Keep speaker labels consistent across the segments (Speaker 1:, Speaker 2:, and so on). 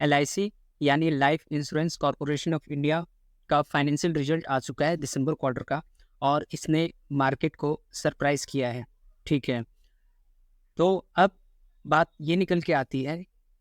Speaker 1: LIC यानी life insurance corporation of India का financial result आ चुका है दिसंबर क्वार्टर का, और इसने मार्केट को सरप्राइज किया है। ठीक है, तो अब बात ये निकल के आती है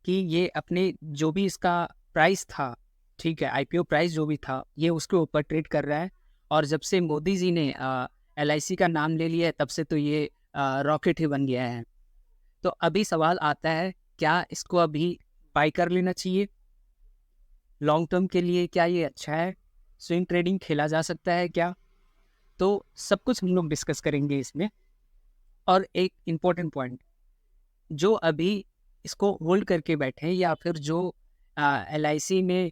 Speaker 1: कि ये अपने जो भी इसका प्राइस था, ठीक है, IPO प्राइस जो भी था, ये उसके ऊपर ट्रेड कर रहा है। और जब से मोदी जी ने LIC का नाम ले लिया है, तब से तो ये रॉकेट ही बन गया है। तो अभी सवाल आता है, क्या इसको अभी बाई कर लेना चाहिए? लॉन्ग टर्म के लिए क्या ये अच्छा है? स्विंग ट्रेडिंग खेला जा सकता है क्या? तो सब कुछ हम लोग डिस्कस करेंगे इसमें। और एक इम्पोर्टेंट पॉइंट, जो अभी इसको होल्ड करके बैठे हैं या फिर जो LIC में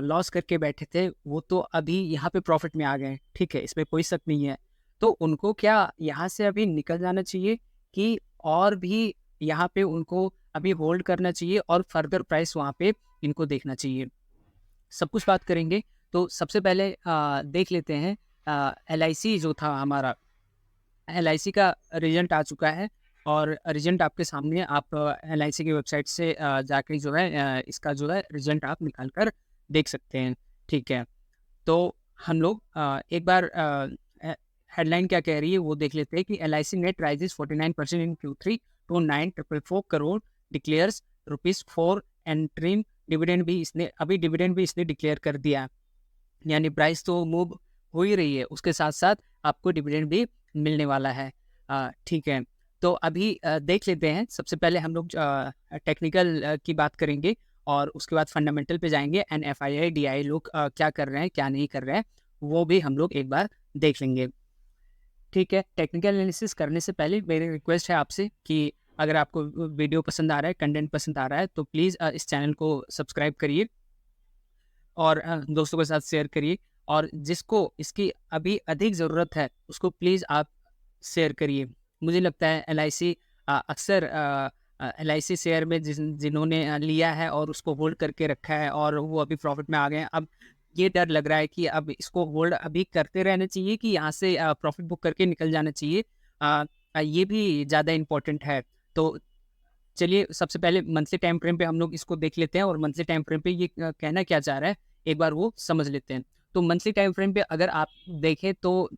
Speaker 1: लॉस करके बैठे थे, वो तो अभी यहाँ पे प्रॉफिट में आ गए हैं, ठीक है, इसमें कोई शक नहीं है। तो उनको क्या यहाँ से अभी निकल जाना चाहिए, कि और भी यहाँ पे उनको अभी होल्ड करना चाहिए और फर्दर प्राइस वहाँ पे इनको देखना चाहिए? सब कुछ बात करेंगे। तो सबसे पहले देख लेते हैं, LIC जो था हमारा, LIC का रिजल्ट आ चुका है। और रिजल्ट आपके सामने, आप LIC की वेबसाइट से जाके जो है इसका जो है रिजल्ट आप निकाल कर देख सकते हैं। ठीक है, तो हम लोग एक बार हेडलाइन क्या कह रही है वो देख लेते हैं कि LIC net rises 49% in Q3 to 9,444 crore, declares ₹4 interim dividend भी इसने अभी डिविडेंड भी इसने डिक्लेयर कर दिया। यानी प्राइस तो मूव हो ही रही है, उसके साथ साथ आपको डिविडेंड भी मिलने वाला है। ठीक है, तो अभी देख लेते हैं। सबसे पहले हम लोग टेक्निकल की बात करेंगे, और उसके बाद फंडामेंटल पे जाएंगे, एंड FII DI लोग क्या कर रहे हैं क्या नहीं कर रहे हैं, वो भी हम लोग एक बार देख लेंगे। ठीक है, टेक्निकल एनालिसिस करने से पहले मेरी रिक्वेस्ट है आपसे कि अगर आपको वीडियो पसंद आ रहा है, कंटेंट पसंद आ रहा है, तो प्लीज़ इस चैनल को सब्सक्राइब करिए और दोस्तों के साथ शेयर करिए। और जिसको इसकी अभी अधिक ज़रूरत है, उसको प्लीज़ आप शेयर करिए। मुझे लगता है LIC अक्सर LIC शेयर में जिन्होंने लिया है और उसको होल्ड करके रखा है और वो अभी प्रॉफिट में आ गए हैं, अब ये डर लग रहा है कि अब इसको होल्ड अभी करते रहना चाहिए कि यहाँ से प्रॉफिट बुक करके निकल जाना चाहिए। ये भी ज़्यादा इम्पोर्टेंट है। तो चलिए, सबसे पहले मंथली टाइम फ्रेम पे हम लोग इसको देख लेते हैं, और मंथली टाइम फ्रेम पे ये कहना क्या चाह रहा है, एक बार वो समझ लेते हैं। तो मंथली टाइम फ्रेम पे अगर आप देखें, तो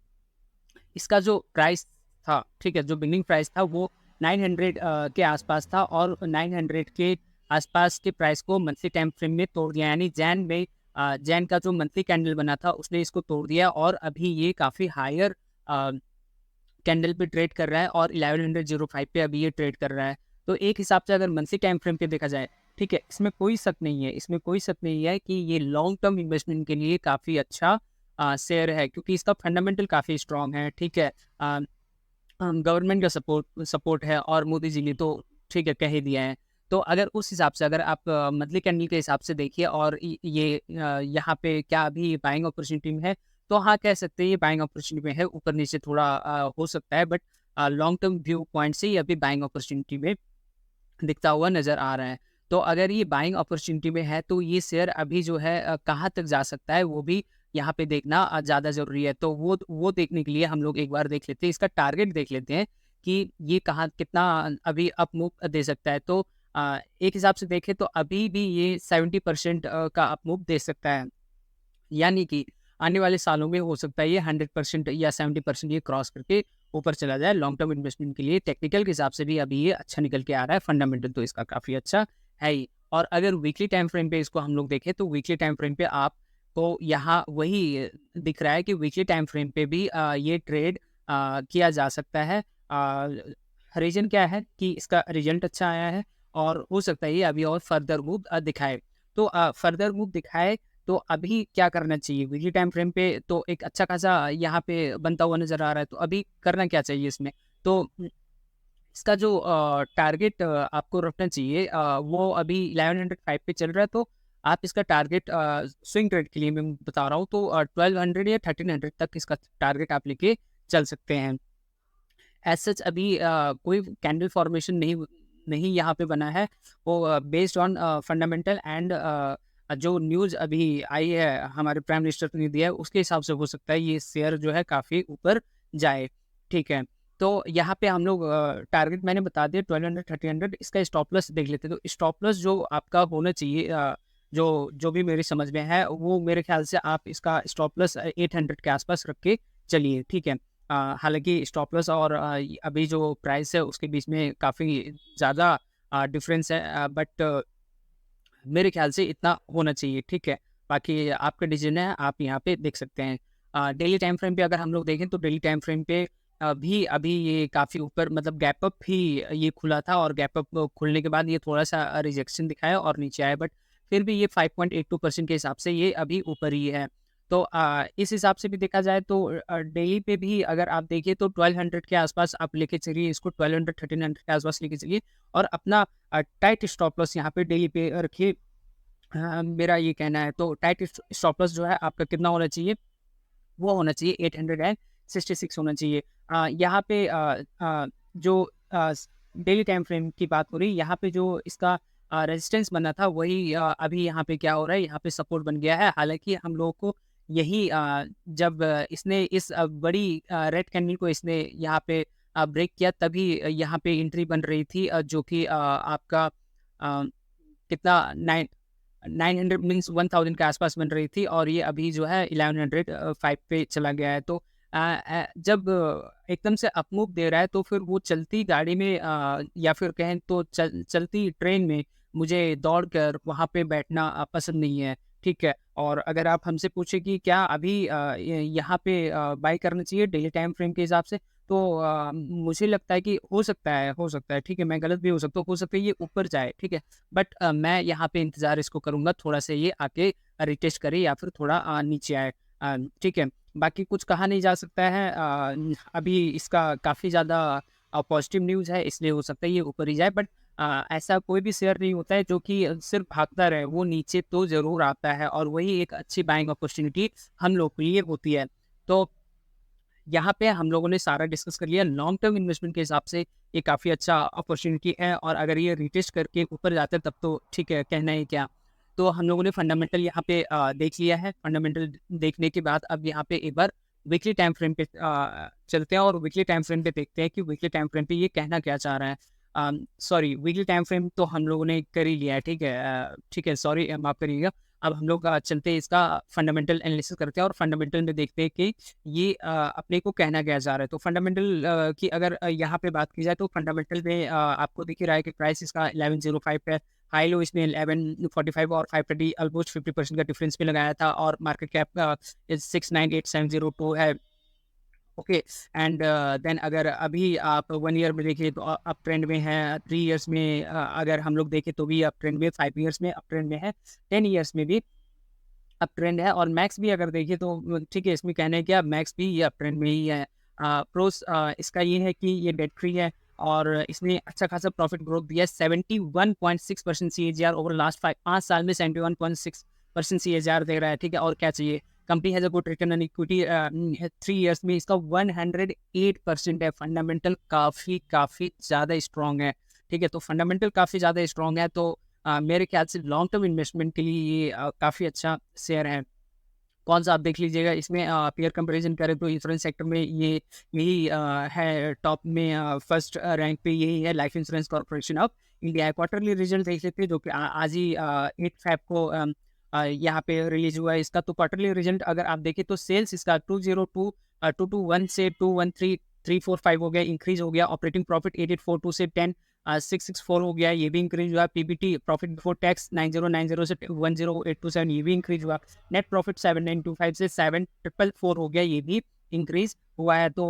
Speaker 1: इसका जो प्राइस था, ठीक है, जो बिगनिंग प्राइस था वो 900 के आसपास था, और 900 के आसपास के प्राइस को मंथली टाइम फ्रेम में तोड़ दिया। यानी जैन में जैन का जो मंथली कैंडल बना था उसने इसको तोड़ दिया, और अभी ये काफ़ी हायर कैंडल पे ट्रेड कर रहा है, और 1105 पे अभी ये ट्रेड कर रहा है। तो एक हिसाब से अगर मंथली टाइम फ्रेम पे देखा जाए, ठीक है, इसमें कोई शक नहीं है, इसमें कोई शक नहीं है कि ये लॉन्ग टर्म इन्वेस्टमेंट के लिए काफ़ी अच्छा शेयर है, क्योंकि इसका फंडामेंटल काफ़ी स्ट्रॉन्ग है। ठीक है, गवर्नमेंट का सपोर्ट है, और मोदी जी ने तो ठीक है कह ही दिया है। तो अगर उस हिसाब से, अगर आप मंथली कैंडल के हिसाब से देखिए, और ये यहाँ पे क्या अभी बाइंग अपॉर्चुनिटी में है, तो हाँ कह सकते हैं ये बाइंग अपॉर्चुनिटी में है। ऊपर नीचे थोड़ा हो सकता है, but long term view point से ये अभी बाइंग अपॉर्चुनिटी में दिखता हुआ नज़र आ रहा है। तो अगर ये बाइंग अपॉर्चुनिटी में है, तो ये शेयर अभी जो है कहाँ तक जा सकता है, वो भी यहाँ पे देखना ज़्यादा ज़रूरी है। तो वो देखने के लिए हम लोग एक बार देख लेते हैं, इसका टारगेट देख लेते हैं कि ये कहाँ कितना अभी अप मूव दे सकता है। तो एक हिसाब से देखें तो अभी भी ये 70% का अप मूव दे सकता है। यानी कि आने वाले सालों में हो सकता है ये 100% या 70% ये क्रॉस करके ऊपर चला जाए। लॉन्ग टर्म इन्वेस्टमेंट के लिए टेक्निकल के हिसाब से भी अभी ये अच्छा निकल के आ रहा है, फंडामेंटल तो इसका काफ़ी अच्छा है ही। और अगर वीकली टाइम फ्रेम पे इसको हम लोग देखें, तो वीकली टाइम फ्रेम पे आपको यहाँ वही दिख रहा है कि वीकली टाइम फ्रेम पे भी ये ट्रेड किया जा सकता है। रीज़न क्या है कि इसका रिजल्ट अच्छा आया है, और हो सकता है ये अभी और फर्दर मूव दिखाए। तो फर्दर मूव दिखाए, तो अभी क्या करना चाहिए वीकली टाइम फ्रेम पे? तो एक अच्छा खासा यहाँ पे बनता हुआ नज़र आ रहा है, तो अभी करना क्या चाहिए इसमें? तो इसका जो टारगेट आपको रखना चाहिए, वो अभी 1105 पे चल रहा है। तो आप इसका टारगेट स्विंग ट्रेड के लिए मैं बता रहा हूँ, तो 1200 या 1300 तक इसका टारगेट आप लेके चल सकते हैं। एज सच अभी कोई कैंडल फॉर्मेशन नहीं यहाँ पे बना है। वो बेस्ड ऑन फंडामेंटल एंड जो न्यूज़ अभी आई है हमारे प्राइम मिनिस्टर ने दिया है, उसके हिसाब से हो सकता है ये शेयर जो है काफ़ी ऊपर जाए। ठीक है, तो यहाँ पे हम लोग टारगेट मैंने बता दिया 1200 1300। इसका स्टॉप लॉस देख लेते हैं। तो स्टॉप लॉस जो आपका होना चाहिए जो भी मेरी समझ में है, वो मेरे ख्याल से आप इसका स्टॉप लॉस 800 के आसपास रख के चलिए, ठीक है। हालाँकि स्टॉप लॉस और अभी जो प्राइस है उसके बीच में काफ़ी ज़्यादा डिफरेंस है, बट मेरे ख्याल से इतना होना चाहिए, ठीक है। बाकी आपका डिसीजन है, आप यहाँ पे देख सकते हैं। डेली टाइम फ्रेम पे अगर हम लोग देखें तो डेली टाइम फ्रेम पे भी अभी ये काफ़ी ऊपर, मतलब गैप अप ही ये खुला था, और गैप अप खुलने के बाद ये थोड़ा-सा रिजेक्शन दिखाया और नीचे आया, बट फिर भी ये 5.82% के हिसाब से ये अभी ऊपर ही है। तो इस हिसाब से भी देखा जाए तो डेली पे भी अगर आप देखिए तो 1200 के आसपास आप लेके चलिए इसको, 1200 1300 के आसपास लेके चलिए, और अपना टाइट स्टॉप लॉस यहाँ पे डेली पे रखिए। हाँ, मेरा ये कहना है। तो टाइट स्टॉप लॉस जो है आपका कितना होना चाहिए? वो होना चाहिए 866 होना चाहिए। यहाँ पे जो डेली टाइम फ्रेम की बात हो रही है, यहाँ पे जो इसका रेजिस्टेंस बना था वही अभी यहाँ पे क्या हो रहा है, यहाँ पे सपोर्ट बन गया है। हालाँकि हम लोगों को यही जब इसने इस बड़ी रेड कैंडल को इसने यहाँ पे ब्रेक किया, तभी यहाँ पे एंट्री बन रही थी, जो कि आपका कितना 900 मीन्स 1000 के आसपास बन रही थी, और ये अभी जो है 1105 पे चला गया है। तो जब एकदम से अप मूव दे रहा है तो फिर वो चलती गाड़ी में या फिर कहें तो चलती ट्रेन में मुझे दौड़कर वहाँ पे बैठना पसंद नहीं है, ठीक है। और अगर आप हमसे पूछे कि क्या अभी यहाँ पे बाय करना चाहिए डेली टाइम फ्रेम के हिसाब से, तो मुझे लगता है कि हो सकता है, ठीक है, मैं गलत भी हो सकता है ये ऊपर जाए, ठीक है। बट मैं यहाँ पे इंतज़ार इसको करूँगा, थोड़ा-सा ये आके रिटेस्ट करे या फिर थोड़ा नीचे आए, ठीक है। बाकी कुछ कहा नहीं जा सकता है, अभी इसका काफ़ी ज़्यादा पॉजिटिव न्यूज़ है, इसलिए हो सकता है ये ऊपर ही जाए, बट ऐसा कोई भी शेयर नहीं होता है जो कि सिर्फ़ भागता रहे, वो नीचे तो ज़रूर आता है, और वही एक अच्छी बाइंग अपॉर्च्युनिटी हम लोग के लिए होती है। तो यहाँ पे हम लोगों ने सारा डिस्कस कर लिया। लॉन्ग टर्म इन्वेस्टमेंट के हिसाब से ये काफ़ी अच्छा अपॉर्च्युनिटी है, और अगर ये रिटेस्ट करके ऊपर जाता है तब तो ठीक है, कहना ही क्या। तो हम लोगों ने फंडामेंटल यहाँ पे देख लिया है। फंडामेंटल देखने के बाद अब यहाँ पे एक बार वीकली टाइम फ्रेम पे चलते हैं, और वीकली टाइम फ्रेम पे देखते हैं कि वीकली टाइम फ्रेम पे ये कहना क्या चाह रहा है। सॉरी, वीकली टाइम फ्रेम तो हम लोगों ने कर ही लिया है, ठीक है, सॉरी, माफ़ करिएगा। अब हम लोग चलते हैं इसका फंडामेंटल एनालिसिस करते हैं, और फंडामेंटल में देखते हैं कि ये अपने को कहना क्या चाह रहा है। तो फंडामेंटल की अगर यहाँ पे बात की जाए तो फंडामेंटल में आपको दिख ही रहा है कि प्राइस इसका 1105 पे, हाई लो इसने 1145 और 530 ऑलमोस्ट 50% का डिफरेंस भी लगाया था, और मार्केट कैप 698702 है। ओके, एंड देन अगर अभी आप 1 ईयर में देखिए तो अप ट्रेंड में है, 3 ईयर्स में अगर हम लोग देखें तो भी अप ट्रेंड में, 5 ईयर्स में अप ट्रेंड में है, 10 ईयर्स में भी अप ट्रेंड है, और मैक्स भी अगर देखिए तो ठीक है, इसमें कहना है कि अब मैक्स भी ये अप ट्रेंड में ही है। प्रोस इसका ये है कि ये डेट फ्री है, और इसने अच्छा खासा प्रॉफिट ग्रोथ दिया है। 71.6% सीएजीआर ओवर लास्ट 5 साल में 71.6% सीएजीआर दे रहा है, ठीक है। और क्या चाहिए? Company has a good return on equity, 3 years में इसका 108% है। फंडामेंटल काफ़ी काफ़ी ज़्यादा स्ट्रॉन्ग है, ठीक है। तो फंडामेंटल काफ़ी ज़्यादा स्ट्रॉन्ग है, तो मेरे ख्याल से लॉन्ग टर्म इन्वेस्टमेंट के लिए ये काफ़ी अच्छा शेयर है। कौन-सा आप देख लीजिएगा, इसमें पीयर कंपैरिज़न करें तो इंश्योरेंस सेक्टर में ये यही है टॉप में, फर्स्ट रैंक पे यही है, life insurance corporation of India. Quarterly result देख सकते हैं जो कि आज ही 8 फ़ैब को यहाँ पे रिलीज़ हुआ है इसका। तो क्वार्टरली रिजल्ट अगर आप देखें तो सेल्स इसका 221 से 213,345 हो गया, इंक्रीज़ हो गया। ऑपरेटिंग प्रॉफिट 8842 से 664 हो गया, ये भी इंक्रीज़ हुआ। पीबीटी प्रॉफिट बिफोर टैक्स 9090 से 10827, ये भी इंक्रीज़ हुआ। नेट प्रॉफिट 7925 से 7444 हो गया, ये भी इंक्रीज़ हुआ है। तो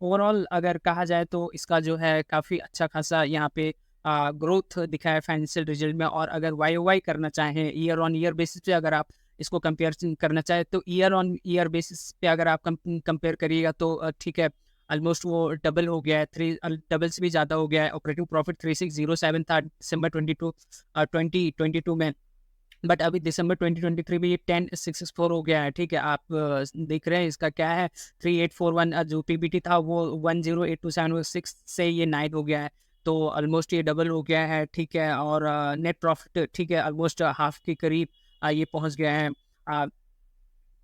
Speaker 1: ओवरऑल अगर कहा जाए तो इसका जो है काफ़ी अच्छा खासा यहाँ पे ग्रोथ दिखा है फाइनेंशियल रिजल्ट में। और अगर वाई-ओ-वाई करना चाहें, ईयर ऑन ईयर बेसिस पे अगर आप इसको कंपेरिज़न करना चाहें, तो ईयर ऑन ईयर बेसिस पे अगर आप कंपेयर करिएगा तो ठीक है, ऑलमोस्ट वो डबल हो गया है, डबल से भी ज़्यादा हो गया है। ऑपरेटिंग प्रॉफिट 3607 था दिसंबर 2022 में, बट अभी दिसंबर 2023 में ये 10664 हो गया है, ठीक है। आप देख रहे हैं इसका क्या है, 3841 जो पीबीटी था वो 1082706 से ये 9 हो गया है, तो ऑलमोस्ट ये डबल हो गया है, ठीक है। और नेट प्रॉफिट ठीक है, ऑलमोस्ट हाफ के करीब ये पहुंच गया है।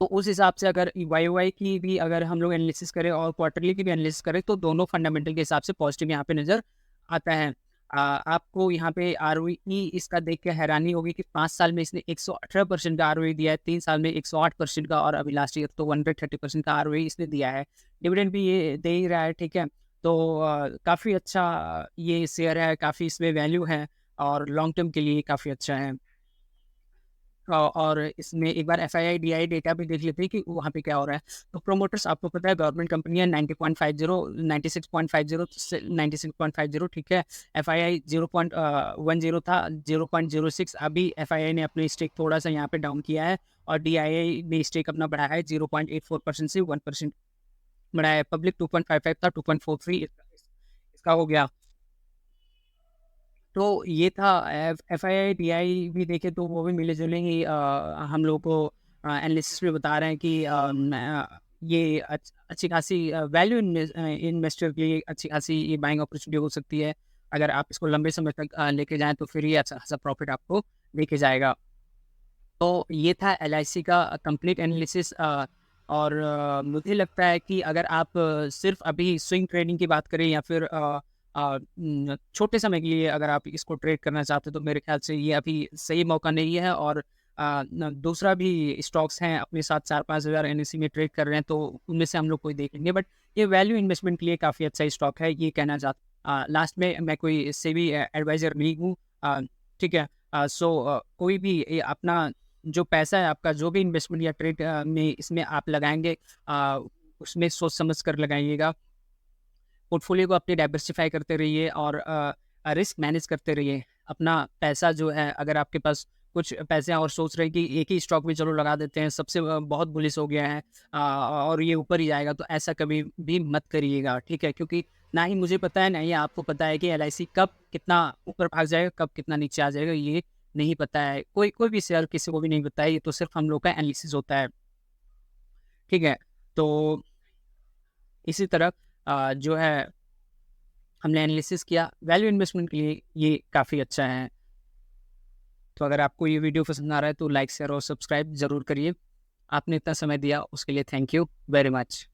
Speaker 1: तो उस हिसाब से अगर वाई-ओ-वाई की भी अगर हम लोग एनालिसिस करें और क्वार्टरली की भी एनालिसिस करें, तो दोनों फंडामेंटल के हिसाब से पॉजिटिव यहाँ पे नज़र आता है। आपको यहाँ पे आरओई इसका देख के हैरानी होगी कि 5 साल में इसने 118% का आरओई दिया है, 3 साल में 108% का, और अभी लास्ट ईयर तो 130% का आरओई इसने दिया है। डिविडेंड भी ये दे ही रहा है, ठीक है? तो काफ़ी अच्छा ये शेयर है, काफ़ी इसमें वैल्यू है और लॉन्ग टर्म के लिए काफ़ी अच्छा है। और इसमें एक बार एफआईआई, डीआई डेटा भी देख लेते हैं कि वहाँ पे क्या हो रहा है। तो प्रोमोटर्स आपको पता है गवर्नमेंट कंपनी है, 96.50 से 96.50, ठीक है। एफआईआई 0.10 था, 0.06, अभी एफआईआई ने अपनी स्टेक थोड़ा-सा यहाँ पे डाउन किया है और डीआईआई ने स्टेक अपना बढ़ाया है, 0.84% से 1% बढ़ाया है। पब्लिक 2.55 था, 2.43 इसका हो गया। तो ये था एफआईआई, टीआई भी देखे तो वो भी मिले-जुले ही हम लोगों को एनालिसिस में बता रहे हैं कि ये अच्छी खासी वैल्यू इन्वेस्टर के लिए अच्छी खासी ये बाइंग अपॉर्चुनिटी हो सकती है। अगर आप इसको लंबे समय तक लेके जाएँ तो फिर ये अच्छा खासा प्रॉफिट आपको देके जाएगा। तो ये था एलआईसी का कंप्लीट एनालिसिस। और मुझे लगता है कि अगर आप सिर्फ अभी स्विंग ट्रेडिंग की बात करें या फिर छोटे समय के लिए अगर आप इसको ट्रेड करना चाहते हो तो मेरे ख्याल से ये अभी सही मौका नहीं है। और दूसरा भी स्टॉक्स हैं अपने साथ 4-5 हज़ार एनएससी में ट्रेड कर रहे हैं, तो उनमें से हम लोग कोई देख लेंगे। बट ये वैल्यू इन्वेस्टमेंट के लिए काफ़ी अच्छा स्टॉक है, ये कहना चाहता। लास्ट में मैं कोई इससे भी एडवाइज़र नहीं हूँ, ठीक है। कोई भी ये अपना जो पैसा है आपका, जो भी इन्वेस्टमेंट या ट्रेड में इसमें आप लगाएँगे, उसमें सोच समझ कर लगाइएगा। पोर्टफोलियो को अपनी डाइवर्सिफ़ाई करते रहिए और रिस्क मैनेज करते रहिए। अपना पैसा जो है, अगर आपके पास कुछ पैसे हैं और सोच रहे हैं कि एक ही स्टॉक में चलो लगा देते हैं, सबसे बहुत बुलिश हो गया है और ये ऊपर ही जाएगा, तो ऐसा कभी भी मत करिएगा, ठीक है? क्योंकि ना ही मुझे पता है, ना ही आपको पता है कि एलआईसी कब कितना ऊपर भाग जाएगा, कब कितना नीचे आ जाएगा, ये नहीं पता है। कोई कोई भी शेयर किसी को भी नहीं पता है, ये तो सिर्फ़ हम लोग का एनालिसिस होता है, ठीक है? तो इसी तरह जो है हमने एनालिसिस किया, वैल्यू इन्वेस्टमेंट के लिए ये काफ़ी अच्छा है। तो अगर आपको ये वीडियो पसंद आ रहा है तो लाइक, शेयर और सब्सक्राइब ज़रूर करिए। आपने इतना समय दिया उसके लिए थैंक यू वेरी मच।